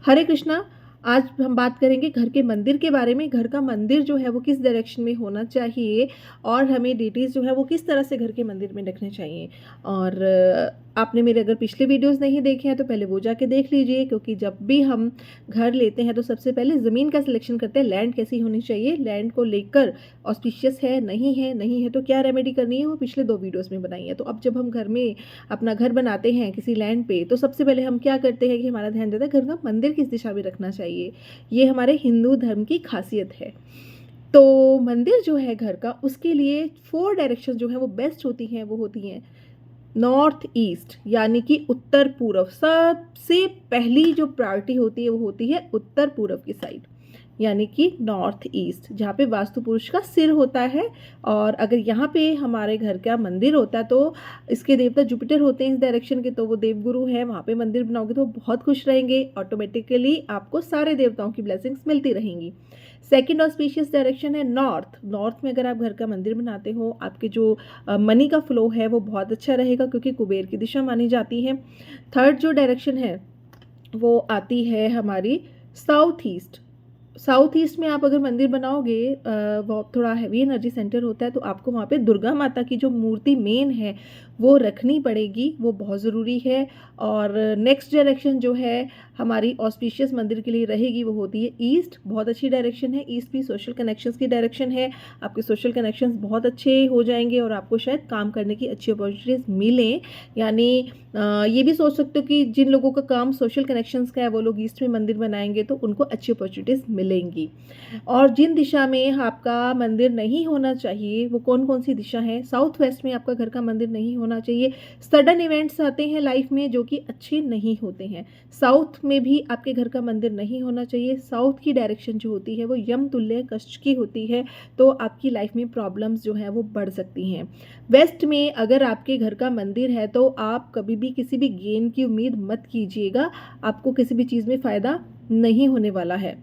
हरे कृष्णा। आज हम बात करेंगे घर के मंदिर के बारे में। घर का मंदिर जो है वो किस डायरेक्शन में होना चाहिए और हमें डिटेल्स जो है वो किस तरह से घर के मंदिर में रखने चाहिए। और आपने मेरे अगर पिछले वीडियोस नहीं देखे हैं तो पहले वो जाके देख लीजिए, क्योंकि जब भी हम घर लेते हैं तो सबसे पहले ज़मीन का सिलेक्शन करते हैं। लैंड कैसी होनी चाहिए, लैंड को लेकर ऑस्पिशियस है नहीं है तो क्या रेमेडी करनी है, वो पिछले 2 वीडियोस में बनाई है। तो अब जब हम घर में अपना घर बनाते हैं किसी लैंड पे, तो सबसे पहले हम क्या करते हैं कि हमारा ध्यान जाता है घर का मंदिर किस दिशा में रखना चाहिए। ये हमारे हिंदू धर्म की खासियत है। तो मंदिर जो है घर का, उसके लिए 4 डायरेक्शन जो है वो बेस्ट होती हैं। वो होती हैं नॉर्थ ईस्ट, यानी कि उत्तर पूर्व। सबसे पहली जो प्रायोरिटी होती है वो होती है उत्तर पूर्व की साइड, यानी कि नॉर्थ ईस्ट, जहाँ पे वास्तु पुरुष का सिर होता है। और अगर यहाँ पे हमारे घर का मंदिर होता है तो इसके देवता जुपिटर होते हैं इस डायरेक्शन के, तो वो देवगुरु हैं। वहाँ पे मंदिर बनाओगे तो बहुत खुश रहेंगे, ऑटोमेटिकली आपको सारे देवताओं की ब्लेसिंग्स मिलती रहेंगी। सेकेंड ऑस्पिशियस डायरेक्शन है नॉर्थ। नॉर्थ में अगर आप घर का मंदिर बनाते हो, आपके जो मनी का फ्लो है वो बहुत अच्छा रहेगा, क्योंकि कुबेर की दिशा मानी जाती है। थर्ड जो डायरेक्शन है वो आती है हमारी साउथ ईस्ट। साउथ ईस्ट में आप अगर मंदिर बनाओगे, वो थोड़ा हैवी एनर्जी सेंटर होता है, तो आपको वहाँ पे दुर्गा माता की जो मूर्ति मेन है वो रखनी पड़ेगी, वो बहुत ज़रूरी है। और नेक्स्ट डायरेक्शन जो है हमारी ऑस्पिशियस मंदिर के लिए रहेगी वो होती है ईस्ट। बहुत अच्छी डायरेक्शन है, ईस्ट भी सोशल कनेक्शंस की डायरेक्शन है। आपके सोशल कनेक्शंस बहुत अच्छे हो जाएंगे और आपको शायद काम करने की अच्छी अपॉर्चुनिटीज़ मिलें। यानी ये भी सोच सकते हो कि जिन लोगों का काम सोशल कनेक्शंस का है वो लोग ईस्ट में मंदिर बनाएंगे तो उनको अच्छी अपॉर्चुनिटीज़ मिलेंगी। और जिन दिशा में आपका मंदिर नहीं होना चाहिए वो कौन कौन सी दिशा है? साउथ वेस्ट में आपका घर का मंदिर नहीं होना चाहिए। सडन इवेंट्स आते हैं लाइफ में जो कि अच्छे नहीं होते हैं। साउथ में भी आपके घर का मंदिर नहीं होना चाहिए। साउथ की डायरेक्शन जो होती है वो यम तुल्य कष्ट की होती है, तो आपकी लाइफ में प्रॉब्लम्स जो हैं वो बढ़ सकती हैं। वेस्ट में अगर आपके घर का मंदिर है तो आप कभी भी किसी भी गेन की उम्मीद मत कीजिएगा, आपको किसी भी चीज़ में फ़ायदा नहीं होने वाला है।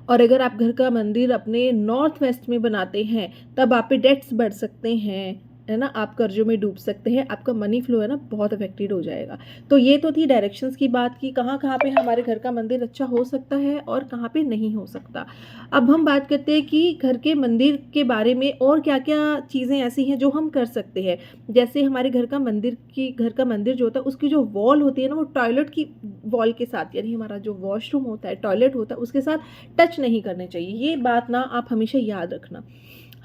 और अगर आप घर का मंदिर अपने नॉर्थ वेस्ट में बनाते हैं तब आप पे डेट्स बढ़ सकते हैं, है ना, आप कर्जों में डूब सकते हैं, आपका मनी फ्लो है ना बहुत अफेक्टेड हो जाएगा। तो ये तो थी डायरेक्शंस की बात की कहाँ कहाँ पे हमारे घर का मंदिर अच्छा हो सकता है और कहाँ पे नहीं हो सकता। अब हम बात करते हैं कि घर के मंदिर के बारे में और क्या क्या चीज़ें ऐसी हैं जो हम कर सकते हैं। जैसे हमारे घर का मंदिर जो होता है उसकी जो वॉल होती है ना, वो टॉयलेट की वॉल के साथ, यानी हमारा जो वॉशरूम होता है, टॉयलेट होता है, उसके साथ टच नहीं करने चाहिए। ये बात ना आप हमेशा याद रखना।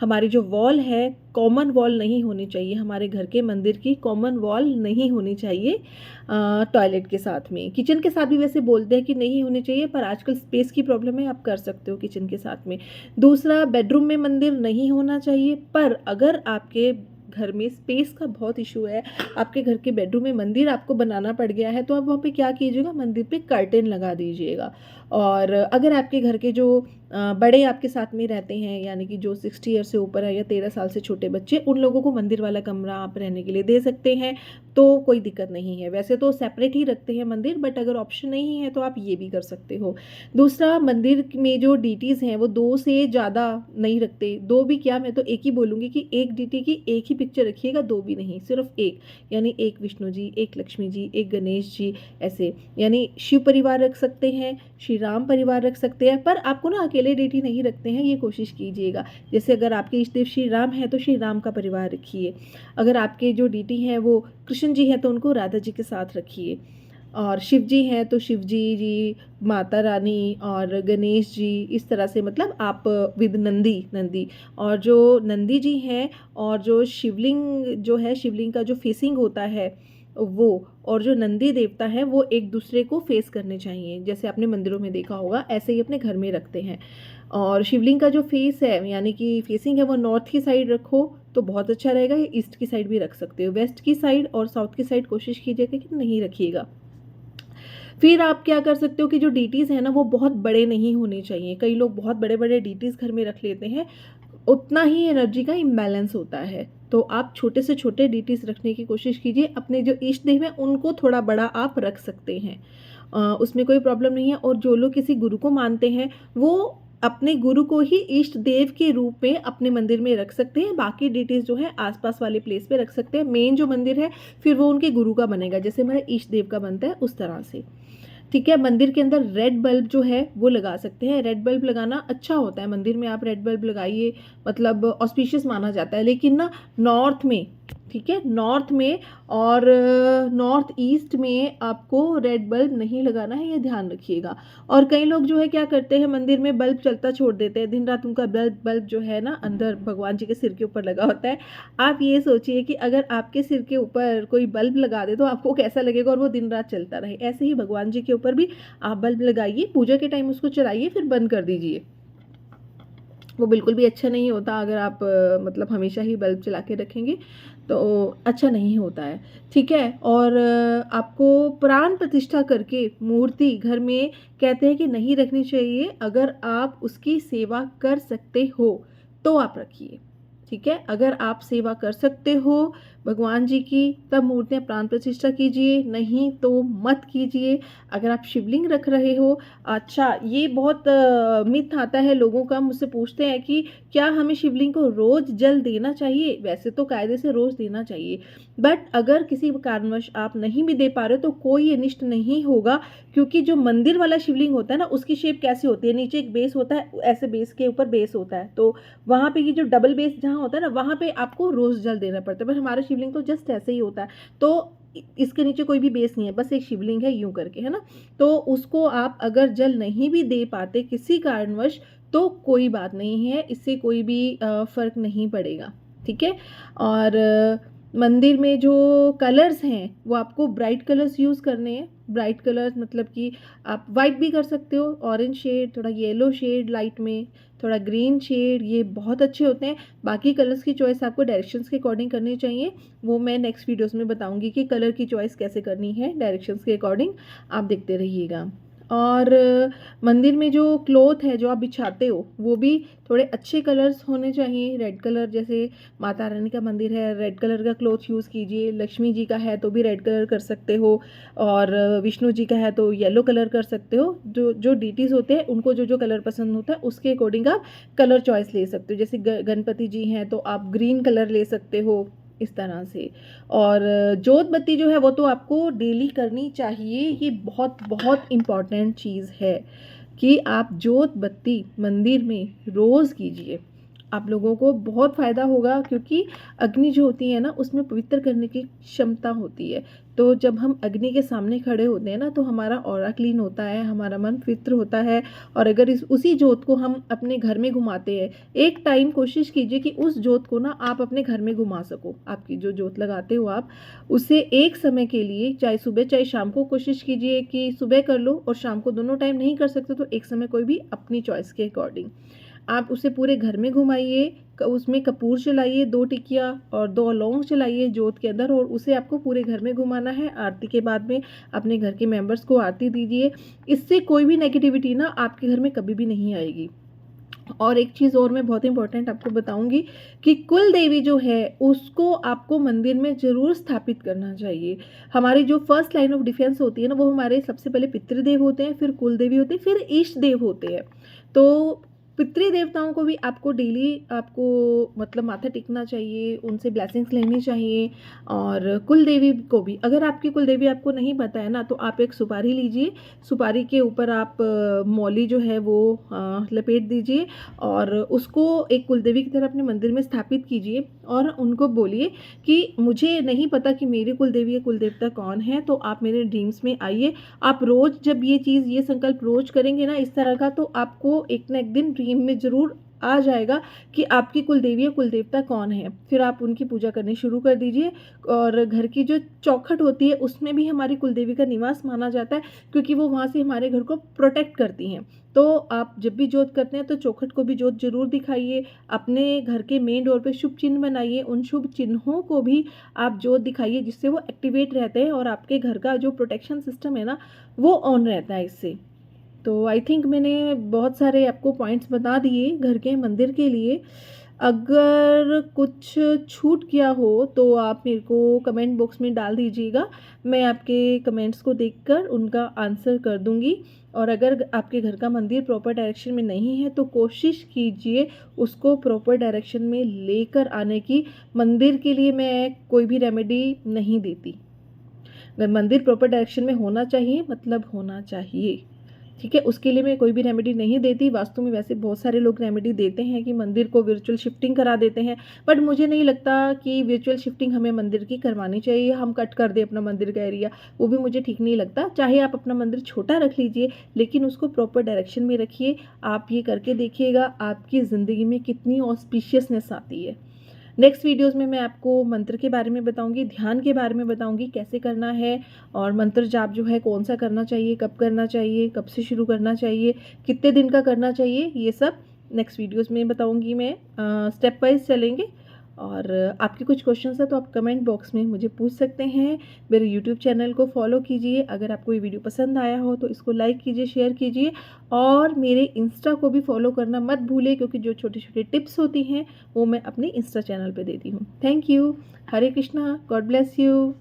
हमारी जो वॉल है कॉमन वॉल नहीं होनी चाहिए, हमारे घर के मंदिर की कॉमन वॉल नहीं होनी चाहिए टॉयलेट के साथ में। किचन के साथ भी वैसे बोलते हैं कि नहीं होनी चाहिए, पर आजकल स्पेस की प्रॉब्लम है, आप कर सकते हो किचन के साथ में। दूसरा, बेडरूम में मंदिर नहीं होना चाहिए, पर अगर आपके घर में स्पेस का बहुत इशू है, आपके घर के बेडरूम में मंदिर आपको बनाना पड़ गया है, तो आप वहाँ पे क्या कीजिएगा, मंदिर पे कर्टेन लगा दीजिएगा। और अगर आपके घर के जो बड़े आपके साथ में रहते हैं, यानी कि जो 60 ईयर से ऊपर है या 13 साल से छोटे बच्चे, उन लोगों को मंदिर वाला कमरा आप रहने के लिए दे सकते हैं, तो कोई दिक्कत नहीं है। वैसे तो सेपरेट ही रखते हैं मंदिर, बट अगर ऑप्शन नहीं है तो आप ये भी कर सकते हो। दूसरा, मंदिर में जो डीटीज़ हैं वो 2 से ज़्यादा नहीं रखते। 2 भी क्या, मैं तो एक ही बोलूँगी कि एक डीटी की एक ही पिक्चर रखिएगा, 2 भी नहीं, सिर्फ एक। यानी एक विष्णु जी, एक लक्ष्मी जी, एक गणेश जी, ऐसे। यानी शिव परिवार रख सकते हैं, श्री राम परिवार रख सकते हैं, पर आपको ना अकेले डीटी नहीं रखते हैं, ये कोशिश कीजिएगा। जैसे अगर आपके इष्ट देव श्री राम है तो श्री राम का परिवार रखिए। अगर आपके जो डीटी हैं वो कृष्ण जी हैं तो उनको राधा जी के साथ रखिए। और शिव जी हैं तो शिव जी, माता रानी और गणेश जी, इस तरह से, मतलब आप विद नंदी। और जो नंदी जी हैं और जो शिवलिंग का जो फेसिंग होता है वो, और जो नंदी देवता है वो एक दूसरे को फेस करने चाहिए। जैसे आपने मंदिरों में देखा होगा, ऐसे ही अपने घर में रखते हैं। और शिवलिंग का जो फेस है, यानी कि फेसिंग है, वो नॉर्थ की साइड रखो तो बहुत अच्छा रहेगा। या ईस्ट की साइड भी रख सकते हो, वेस्ट की साइड और साउथ की साइड कोशिश कीजिएगा कि नहीं रखिएगा। फिर आप क्या कर सकते हो कि जो डीटीज़ हैं ना वो बहुत बड़े नहीं होने चाहिए। कई लोग बहुत बड़े बड़े डीटीज़ घर में रख लेते हैं, उतना ही एनर्जी का इम्बैलेंस होता है। तो आप छोटे से छोटे डीटीज़ रखने की कोशिश कीजिए। अपने जो इष्ट देव हैं उनको थोड़ा बड़ा आप रख सकते हैं, उसमें कोई प्रॉब्लम नहीं है। और जो लोग किसी गुरु को मानते हैं वो अपने गुरु को ही इष्ट देव के रूप में अपने मंदिर में रख सकते हैं। बाकी डीटीज़ जो है आसपास वाले प्लेस पे रख सकते हैं। मेन जो मंदिर है फिर वो उनके गुरु का बनेगा, जैसे हमारे इष्ट देव का बनता है उस तरह से। ठीक है। मंदिर के अंदर रेड बल्ब जो है वो लगा सकते हैं, रेड बल्ब लगाना अच्छा होता है, मंदिर में आप रेड बल्ब लगाइए, मतलब ऑस्पिशियस माना जाता है। लेकिन ना नॉर्थ में, ठीक है, नॉर्थ में और नॉर्थ ईस्ट में आपको रेड बल्ब नहीं लगाना है, ये ध्यान रखिएगा। और कई लोग जो है क्या करते हैं, मंदिर में बल्ब चलता छोड़ देते हैं, दिन रात उनका बल्ब बल्ब जो है ना अंदर भगवान जी के सिर के ऊपर लगा होता है। आप ये सोचिए कि अगर आपके सिर के ऊपर कोई बल्ब लगा दे तो आपको कैसा लगेगा, और वो दिन रात चलता रहे। ऐसे ही भगवान जी के ऊपर भी आप बल्ब लगाइए, पूजा के टाइम उसको चलाइए, फिर बंद कर दीजिए। वो बिल्कुल भी अच्छा नहीं होता अगर आप मतलब हमेशा ही बल्ब चला के रखेंगे तो अच्छा नहीं होता है, ठीक है। और आपको प्राण प्रतिष्ठा करके मूर्ति घर में कहते हैं कि नहीं रखनी चाहिए। अगर आप उसकी सेवा कर सकते हो तो आप रखिए, ठीक है। अगर आप सेवा कर सकते हो भगवान जी की तब मूर्तियाँ प्राण प्रतिष्ठा कीजिए, नहीं तो मत कीजिए। अगर आप शिवलिंग रख रहे हो, अच्छा ये बहुत मिथ आता है लोगों का, मुझसे पूछते हैं कि क्या हमें शिवलिंग को रोज़ जल देना चाहिए। वैसे तो कायदे से रोज़ देना चाहिए, बट अगर किसी कारणवश आप नहीं भी दे पा रहे हो तो कोई अनिष्ट नहीं होगा, क्योंकि जो मंदिर वाला शिवलिंग होता है ना उसकी शेप कैसी होती है, नीचे एक बेस होता है, ऐसे बेस के ऊपर बेस होता है, तो वहाँ पे ये जो डबल बेस जहाँ होता है ना वहाँ पे आपको रोज़ जल देना पड़ता है। पर हमारा शिवलिंग तो जस्ट ऐसे ही होता है, तो इसके नीचे कोई भी बेस नहीं है, बस एक शिवलिंग है यूं करके, है ना। तो उसको आप अगर जल नहीं भी दे पाते किसी कारणवश तो कोई बात नहीं है, इससे कोई भी फ़र्क नहीं पड़ेगा, ठीक है। और मंदिर में जो कलर्स हैं वो आपको ब्राइट कलर्स यूज़ करने हैं। ब्राइट कलर्स मतलब कि आप वाइट भी कर सकते हो, ऑरेंज शेड, थोड़ा येलो शेड लाइट में, थोड़ा ग्रीन शेड, ये बहुत अच्छे होते हैं। बाकी कलर्स की चॉइस आपको डायरेक्शंस के अकॉर्डिंग करनी चाहिए, वो मैं नेक्स्ट वीडियोस में बताऊंगी कि कलर की चॉइस कैसे करनी है डायरेक्शंस के अकॉर्डिंग, आप देखते रहिएगा। और मंदिर में जो क्लॉथ है जो आप बिछाते हो वो भी थोड़े अच्छे कलर्स होने चाहिए। रेड कलर, जैसे माता रानी का मंदिर है, रेड कलर का क्लॉथ यूज़ कीजिए। लक्ष्मी जी का है तो भी रेड कलर कर सकते हो, और विष्णु जी का है तो येलो कलर कर सकते हो। जो जो डीटीज़ होते हैं उनको जो जो कलर पसंद होता है उसके अकॉर्डिंग आप कलर चॉइस ले सकते हो। जैसे गणपति जी हैं तो आप ग्रीन कलर ले सकते हो, इस तरह से। और जोत बत्ती जो है वो तो आपको डेली करनी चाहिए, ये बहुत बहुत इम्पॉर्टेंट चीज़ है कि आप जोत बत्ती मंदिर में रोज़ कीजिए। आप लोगों को बहुत फ़ायदा होगा, क्योंकि अग्नि जो होती है ना उसमें पवित्र करने की क्षमता होती है। तो जब हम अग्नि के सामने खड़े होते हैं ना तो हमारा ऑरा क्लीन होता है, हमारा मन पवित्र होता है। और अगर उसी जोत को हम अपने घर में घुमाते हैं, एक टाइम कोशिश कीजिए कि उस जोत को ना आप अपने घर में घुमा सको। आपकी जो जोत लगाते हो आप उसे एक समय के लिए, चाहे सुबह चाहे शाम को, कोशिश कीजिए कि सुबह कर लो और शाम को, दोनों टाइम नहीं कर सकते तो एक समय कोई भी अपनी चॉइस के अकॉर्डिंग आप उसे पूरे घर में घुमाइए। उसमें कपूर चलाइए, 2 टिकिया और 2 लौंग चलाइए जोत के अंदर, और उसे आपको पूरे घर में घुमाना है। आरती के बाद में अपने घर के मेंबर्स को आरती दीजिए। इससे कोई भी नेगेटिविटी ना आपके घर में कभी भी नहीं आएगी। और एक चीज़ और मैं बहुत इंपॉर्टेंट आपको बताऊंगी कि कुल देवी जो है उसको आपको मंदिर में ज़रूर स्थापित करना चाहिए। हमारी जो फर्स्ट लाइन ऑफ डिफेंस होती है ना वो हमारे सबसे पहले पितृदेव होते हैं, फिर कुल देवी होते हैं, फिर इष्ट देव होते हैं। तो पितृ देवताओं को भी आपको डेली आपको मतलब माथा टेकना चाहिए, उनसे ब्लेसिंग्स लेनी चाहिए। और कुल देवी को भी, अगर आपकी कुल देवी आपको नहीं पता है ना तो आप एक सुपारी लीजिए, सुपारी के ऊपर आप मौली जो है वो लपेट दीजिए और उसको एक कुलदेवी की तरह अपने मंदिर में स्थापित कीजिए और उनको बोलिए कि मुझे नहीं पता कि मेरी कुलदेवी या कुलदेवता कौन है, तो आप मेरे ड्रीम्स में आइए। आप रोज़ जब ये चीज़, ये संकल्प रोज करेंगे ना इस तरह का, तो आपको एक ना एक दिन ड्रीम में ज़रूर आ जाएगा कि आपकी कुलदेवी या कुलदेवता कौन है। फिर आप उनकी पूजा करनी शुरू कर दीजिए। और घर की जो चौखट होती है उसमें भी हमारी कुलदेवी का निवास माना जाता है, क्योंकि वो वहाँ से हमारे घर को प्रोटेक्ट करती हैं। तो आप जब भी जोत करते हैं तो चौखट को भी जोत जरूर दिखाइए। अपने घर के मेन डोर पे शुभ चिन्ह बनाइए, उन शुभ चिन्हों को भी आप जोत दिखाइए, जिससे वो एक्टिवेट रहते हैं और आपके घर का जो प्रोटेक्शन सिस्टम है ना वो ऑन रहता है इससे। तो आई थिंक मैंने बहुत सारे आपको पॉइंट्स बता दिए घर के मंदिर के लिए। अगर कुछ छूट गया हो तो आप मेरे को कमेंट बॉक्स में डाल दीजिएगा, मैं आपके कमेंट्स को देखकर उनका आंसर कर दूंगी। और अगर आपके घर का मंदिर प्रॉपर डायरेक्शन में नहीं है तो कोशिश कीजिए उसको प्रॉपर डायरेक्शन में लेकर आने की। मंदिर के लिए मैं कोई भी रेमेडी नहीं देती, मंदिर प्रॉपर डायरेक्शन में होना चाहिए, मतलब होना चाहिए, ठीक है। उसके लिए मैं कोई भी रेमेडी नहीं देती। वास्तु में वैसे बहुत सारे लोग रेमेडी देते हैं कि मंदिर को वर्चुअल शिफ्टिंग करा देते हैं, बट मुझे नहीं लगता कि वर्चुअल शिफ्टिंग हमें मंदिर की करवानी चाहिए। हम कट कर दें अपना मंदिर का एरिया, वो भी मुझे ठीक नहीं लगता। चाहे आप अपना मंदिर छोटा रख लीजिए, लेकिन उसको प्रॉपर डायरेक्शन में रखिए। आप ये करके देखिएगा आपकी ज़िंदगी में कितनी ऑस्पिशियसनेस आती है। नेक्स्ट वीडियोस में मैं आपको मंत्र के बारे में बताऊंगी, ध्यान के बारे में बताऊंगी कैसे करना है, और मंत्र जाप जो है कौन सा करना चाहिए, कब करना चाहिए, कब से शुरू करना चाहिए, कितने दिन का करना चाहिए, ये सब नेक्स्ट वीडियोस में बताऊंगी मैं। स्टेप वाइज चलेंगे। और आपके कुछ क्वेश्चंस हैं तो आप कमेंट बॉक्स में मुझे पूछ सकते हैं। मेरे यूट्यूब चैनल को फॉलो कीजिए। अगर आपको ये वीडियो पसंद आया हो तो इसको लाइक कीजिए, शेयर कीजिए, और मेरे इंस्टा को भी फॉलो करना मत भूलिए, क्योंकि जो छोटी छोटी टिप्स होती हैं वो मैं अपने इंस्टा चैनल पे देती हूँ। Thank you. Hare Krishna. God bless you.